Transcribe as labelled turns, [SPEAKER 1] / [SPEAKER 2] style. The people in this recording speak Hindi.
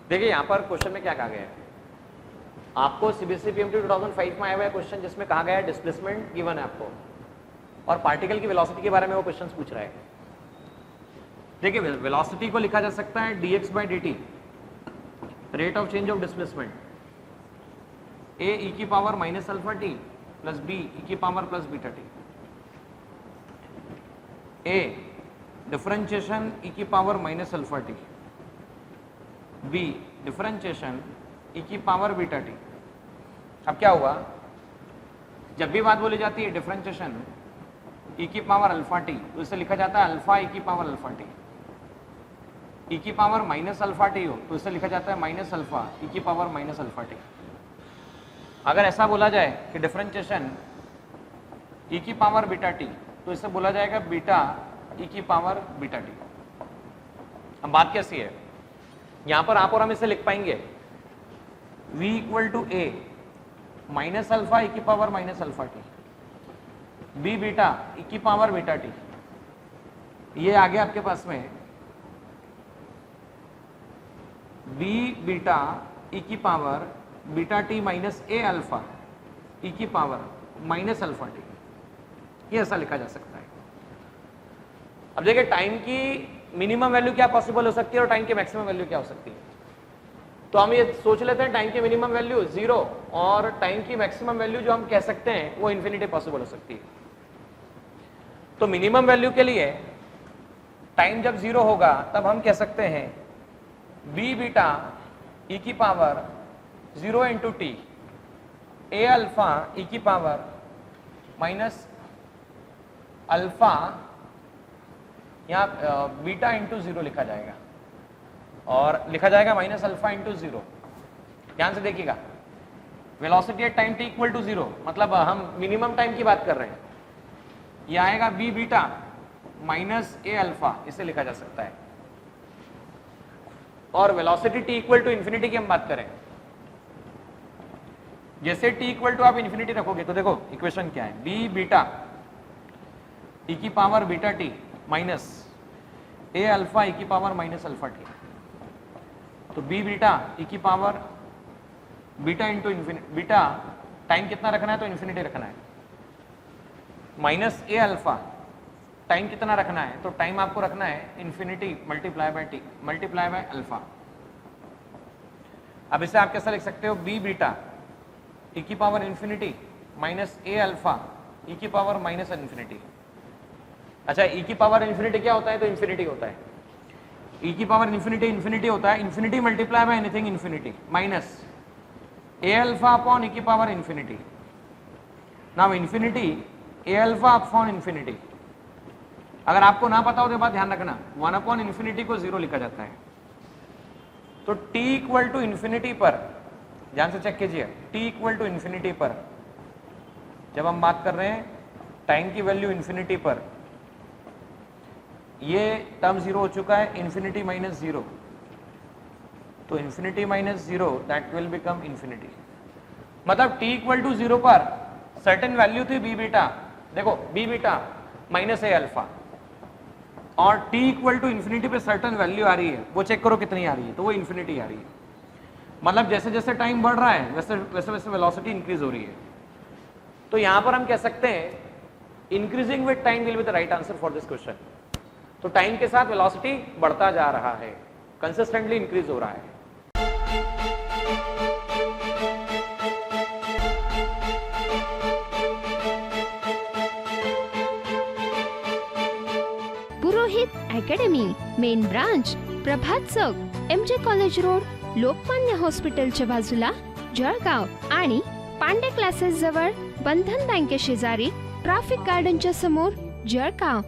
[SPEAKER 1] देखिए यहाँ पर क्वेश्चन में क्या कहा गया है, आपको सीबीएसई पीएमटी 2005 में आया हुआ है क्वेश्चन जिसमें कहा गया है डिस्प्लेसमेंट गिवन है आपको, और पार्टिकल की वेलोसिटी के बारे में वो क्वेश्चन पूछ रहा है। देखिए वेलोसिटी को लिखा जा सकता है dx by dt, rate of change of displacement, a e की power minus alpha T plus b e की power plus beta T, a differentiation e की power minus alpha t, b differentiation e की पावर बीटा टी। अब क्या हुआ, जब भी बात बोली जाती है डिफरेंशिएशन e की पावर अल्फा टी, तो इसे लिखा जाता है अल्फा e की पावर अल्फा टी। e की पावर माइनस अल्फा टी हो तो इसे लिखा जाता है माइनस अल्फा e की पावर माइनस अल्फा टी। अगर ऐसा बोला जाए कि डिफरेंशिएशन e की पावर बीटा टी, तो इसे बोला जाएगा बीटा e की पावर बीटा टी। अब बात कैसी है, यहां पर आप और हम इसे लिख पाएंगे v equal to a minus alpha e की power minus alpha t, b beta e की पावर बीटा टी। ये आ गया आपके पास में b बीटा e की power beta t minus a alpha e की पावर माइनस अल्फा टी। ये ऐसा लिखा जा सकता है। अब देखिए टाइम की मिनिमम वैल्यू क्या पॉसिबल हो सकती है और टाइम की मैक्सिमम वैल्यू क्या हो सकती है। तो हम ये सोच लेते हैं टाइम की मिनिमम वैल्यू 0 और टाइम की मैक्सिमम वैल्यू जो हम कह सकते हैं वो इन्फिनिटी पॉसिबल हो सकती है। तो मिनिमम वैल्यू के लिए टाइम जब 0 होगा तब हम कह सकते हैं b बीटा e की power 0 into T, a alpha e की पावर माइनस अल्फा, यहाँ बीटा इंटू 0 लिखा जाएगा और लिखा जाएगा माइनस अल्फा इंटू 0। ध्यान से देखिएगा, velocity at time t equal to 0, मतलब हम मिनिमम टाइम की बात कर रहे हैं। यह आएगा b beta minus a alpha, इसे लिखा जा सकता है। और velocity t equal to infinity की हम बात करें, जैसे t इक्वल टू आप इन्फिनिटी रखोगे तो देखो इक्वेशन क्या है, b बीटा e की power beta t minus a alpha e की पावर माइनस अल्फा टी। तो b बीटा e की power beta into infinity, beta time कितना रखना है तो इन्फिनिटी रखना है, माइनस a अल्फा टाइम कितना रखना है तो टाइम आपको रखना है infinity multiply by T multiply by alpha. अब इसे आप कैसा लिख सकते हो, b बीटा e की power infinity minus a alpha e की पावर माइनस इन्फिनिटी। अच्छा e की पावर इन्फिनिटी क्या होता है तो इन्फिनिटी होता है, e की पावर इन्फिनिटी इन्फिनिटी होता है, infinity multiply by anything infinity minus a alpha upon e की power infinity. Now infinity a alpha upon infinity. अगर आपको ना पता हो तो बात ध्यान रखना, 1 अपॉन इन्फिनिटी को 0 लिखा जाता है। तो t इक्वल टू इन्फिनिटी पर, ध्यान से चेक कीजिए, t इक्वल टू इन्फिनिटी पर जब हम बात कर रहे हैं टाइम की वैल्यू इन्फिनिटी पर, ये टर्म 0 हो चुका है, इन्फिनिटी माइनस 0, तो infinity minus 0 that will become infinity. मतलब t इक्वल टू 0 पर सर्टेन वैल्यू थी b बीटा, देखो b beta minus a alpha, और t इक्वल टू इन्फिनिटी पे सर्टेन वैल्यू आ रही है, वो चेक करो कितनी आ रही है, तो वो इन्फिनिटी आ रही है। मतलब जैसे जैसे टाइम बढ़ रहा है वैसे वैसे वैसे वेलोसिटी इंक्रीज हो रही है। तो यहां पर हम कह सकते हैं increasing with time will be the right answer for this question. तो टाइम के साथ वेलोसिटी बढ़ता जा रहा है, कंसिस्टेंटली इंक्रीज हो रहा है।
[SPEAKER 2] पुरोहित अकॅडमी, मेन ब्रांच प्रभात चौक, MJ कॉलेज रोड, लोकमान्य हॉस्पिटलच्या बाजूला, जळगाव आणि पांडे क्लासेस जवळ, बंधन बँके शेजारी, ट्रॅफिक गार्डनच्या समोर, जळगाव।